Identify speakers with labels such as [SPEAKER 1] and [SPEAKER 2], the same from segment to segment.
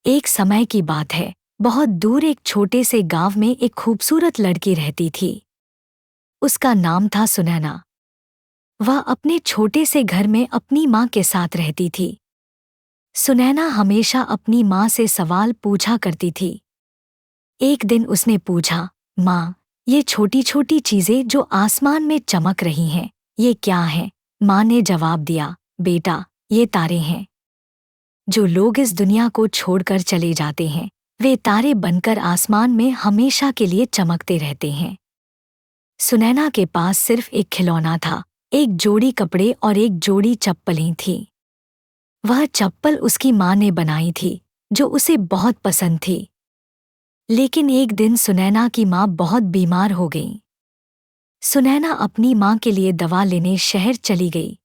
[SPEAKER 1] एक समय की बात है। बहुत दूर एक छोटे से गांव में एक खूबसूरत लड़की रहती थी। उसका नाम था सुनैना। वह अपने छोटे से घर में अपनी माँ के साथ रहती थी। सुनैना हमेशा अपनी माँ से सवाल पूछा करती थी। एक दिन उसने पूछा, माँ, ये छोटी छोटी चीजें जो आसमान में चमक रही हैं, ये क्या हैं? माँ ने जवाब दिया, बेटा, ये तारे हैं। जो लोग इस दुनिया को छोड़कर चले जाते हैं, वे तारे बनकर आसमान में हमेशा के लिए चमकते रहते हैं। सुनैना के पास सिर्फ एक खिलौना था, एक जोड़ी कपड़े और एक जोड़ी चप्पलें थीं। वह चप्पल उसकी माँ ने बनाई थी, जो उसे बहुत पसंद थी। लेकिन एक दिन सुनैना की माँ बहुत बीमार हो गई। सुनैना अपनी माँ के लिए दवा लेने शहर चली गई।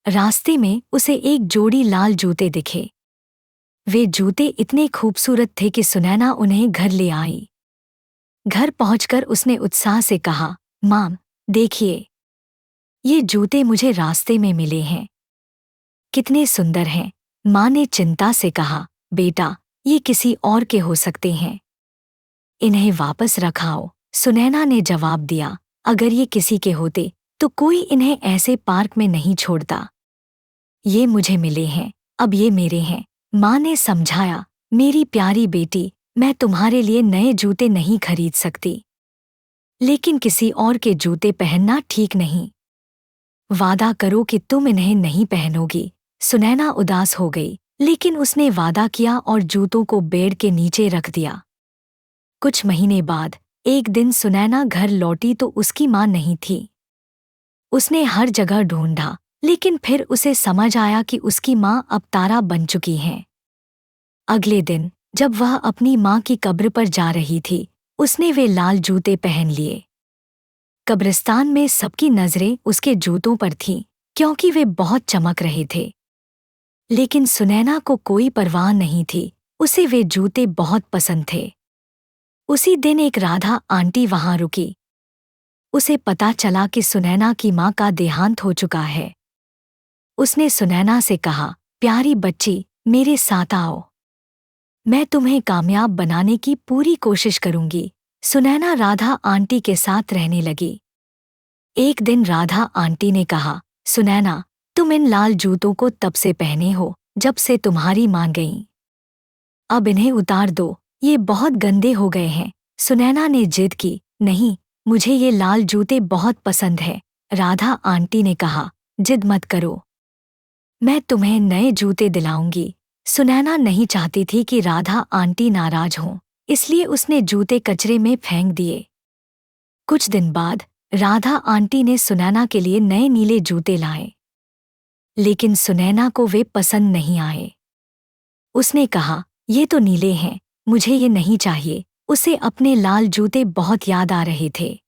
[SPEAKER 1] रास्ते में उसे एक जोड़ी लाल जूते दिखे। वे जूते इतने खूबसूरत थे कि सुनैना उन्हें घर ले आई। घर पहुंचकर उसने उत्साह से कहा, माँ, देखिए, ये जूते मुझे रास्ते में मिले हैं। कितने सुंदर हैं। माँ ने चिंता से कहा, बेटा, ये किसी और के हो सकते हैं। इन्हें वापस रखाओ। सुनैना ने जवाब दिया, अगर ये किसी के होते तो कोई इन्हें ऐसे पार्क में नहीं छोड़ता। ये मुझे मिले हैं, अब ये मेरे हैं। माँ ने समझाया, मेरी प्यारी बेटी, मैं तुम्हारे लिए नए जूते नहीं खरीद सकती, लेकिन किसी और के जूते पहनना ठीक नहीं। वादा करो कि तुम इन्हें नहीं पहनोगी। सुनैना उदास हो गई, लेकिन उसने वादा किया और जूतों को बेड के नीचे रख दिया। कुछ महीने बाद एक दिन सुनैना घर लौटी तो उसकी माँ नहीं थी। उसने हर जगह ढूंढा, लेकिन फिर उसे समझ आया कि उसकी माँ अब तारा बन चुकी हैं। अगले दिन जब वह अपनी माँ की कब्र पर जा रही थी, उसने वे लाल जूते पहन लिए। कब्रिस्तान में सबकी नजरें उसके जूतों पर थीं, क्योंकि वे बहुत चमक रहे थे। लेकिन सुनैना को कोई परवाह नहीं थी, उसे वे जूते बहुत पसंद थे। उसी दिन एक राधा आंटी वहां रुकी। उसे पता चला कि सुनैना की माँ का देहांत हो चुका है। उसने सुनैना से कहा, प्यारी बच्ची, मेरे साथ आओ। मैं तुम्हें कामयाब बनाने की पूरी कोशिश करूंगी। सुनैना राधा आंटी के साथ रहने लगी। एक दिन राधा आंटी ने कहा, सुनैना, तुम इन लाल जूतों को तब से पहने हो जब से तुम्हारी माँ गईं। अब इन्हें उतार दो, ये बहुत गंदे हो गए हैं। सुनैना ने जिद की, नहीं, मुझे ये लाल जूते बहुत पसंद है। राधा आंटी ने कहा, जिद मत करो, मैं तुम्हें नए जूते दिलाऊंगी। सुनैना नहीं चाहती थी कि राधा आंटी नाराज हों, इसलिए उसने जूते कचरे में फेंक दिए। कुछ दिन बाद राधा आंटी ने सुनैना के लिए नए नीले जूते लाए, लेकिन सुनैना को वे पसंद नहीं आए। उसने कहा, ये तो नीले हैं, मुझे ये नहीं चाहिए। उसे अपने लाल जूते बहुत याद आ रहे थे।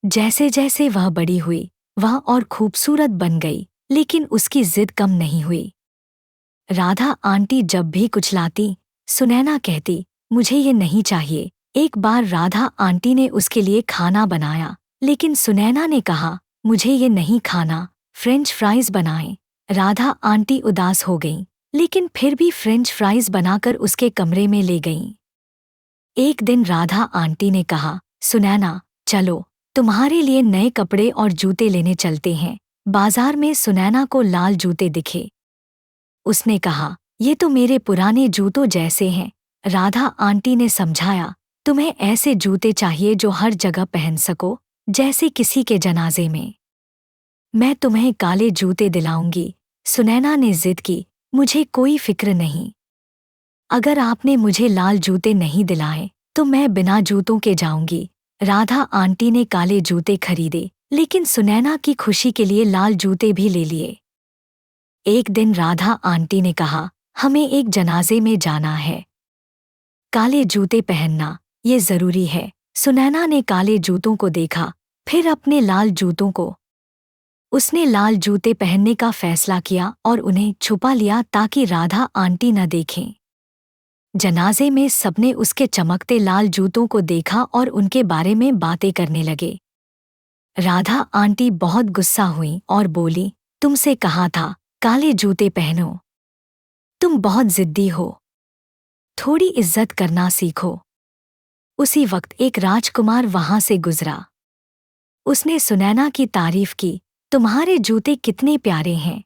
[SPEAKER 1] जैसे जैसे वह बड़ी हुई, वह और खूबसूरत बन गई, लेकिन उसकी जिद कम नहीं हुई। राधा आंटी जब भी कुछ लाती, सुनैना कहती, मुझे ये नहीं चाहिए। एक बार राधा आंटी ने उसके लिए खाना बनाया, लेकिन सुनैना ने कहा, मुझे ये नहीं खाना, फ्रेंच फ्राइज बनाएं। राधा आंटी उदास हो गईं, लेकिन फिर भी फ्रेंच फ्राइज बनाकर उसके कमरे में ले गईं। एक दिन राधा आंटी ने कहा, सुनैना, चलो, तुम्हारे लिए नए कपड़े और जूते लेने चलते हैं। बाजार में सुनैना को लाल जूते दिखे। उसने कहा, ये तो मेरे पुराने जूतों जैसे हैं। राधा आंटी ने समझाया, तुम्हें ऐसे जूते चाहिए जो हर जगह पहन सको, जैसे किसी के जनाजे में। मैं तुम्हें काले जूते दिलाऊंगी। सुनैना ने जिद की, मुझे कोई फिक्र नहीं। अगर आपने मुझे लाल जूते नहीं दिलाए तो मैं बिना जूतों के जाऊंगी। राधा आंटी ने काले जूते खरीदे, लेकिन सुनैना की खुशी के लिए लाल जूते भी ले लिए। एक दिन राधा आंटी ने कहा, हमें एक जनाजे में जाना है। काले जूते पहनना, ये जरूरी है। सुनैना ने काले जूतों को देखा, फिर अपने लाल जूतों को। उसने लाल जूते पहनने का फैसला किया और उन्हें छुपा लिया ताकि राधा आंटी न देखें। जनाजे में सबने उसके चमकते लाल जूतों को देखा और उनके बारे में बातें करने लगे। राधा आंटी बहुत गुस्सा हुई और बोली, तुमसे कहा था, काले जूते पहनो। तुम बहुत जिद्दी हो। थोड़ी इज्जत करना सीखो। उसी वक्त एक राजकुमार वहां से गुजरा। उसने सुनैना की तारीफ की, तुम्हारे जूते कितने प्यारे हैं।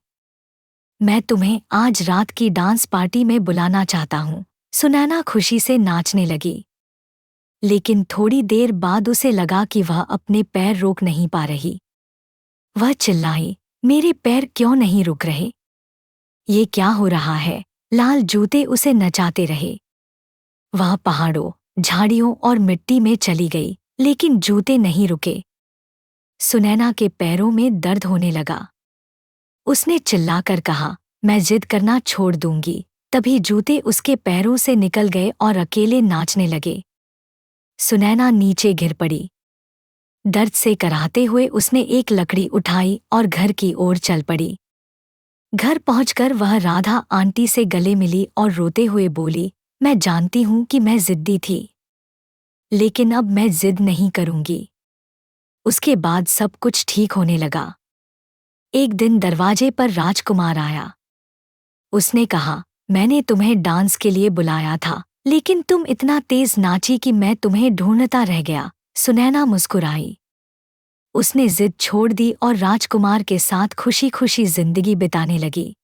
[SPEAKER 1] मैं तुम्हें आज रात की डांस पार्टी में बुलाना चाहता हूँ। सुनैना खुशी से नाचने लगी, लेकिन थोड़ी देर बाद उसे लगा कि वह अपने पैर रोक नहीं पा रही। वह चिल्लाई, मेरे पैर क्यों नहीं रुक रहे? ये क्या हो रहा है? लाल जूते उसे नचाते रहे। वह पहाड़ों, झाड़ियों और मिट्टी में चली गई, लेकिन जूते नहीं रुके। सुनैना के पैरों में दर्द होने लगा। उसने चिल्लाकर कहा, मैं जिद करना छोड़ दूंगी। तभी जूते उसके पैरों से निकल गए और अकेले नाचने लगे। सुनैना नीचे गिर पड़ी। दर्द से कराहते हुए उसने एक लकड़ी उठाई और घर की ओर चल पड़ी। घर पहुंचकर वह राधा आंटी से गले मिली और रोते हुए बोली, मैं जानती हूं कि मैं जिद्दी थी, लेकिन अब मैं जिद नहीं करूंगी। उसके बाद सब कुछ ठीक होने लगा। एक दिन दरवाजे पर राजकुमार आया। उसने कहा, मैंने तुम्हें डांस के लिए बुलाया था, लेकिन तुम इतना तेज नाची कि मैं तुम्हें ढूंढता रह गया। सुनैना मुस्कुराई। उसने जिद छोड़ दी और राजकुमार के साथ खुशी खुशी जिंदगी बिताने लगी।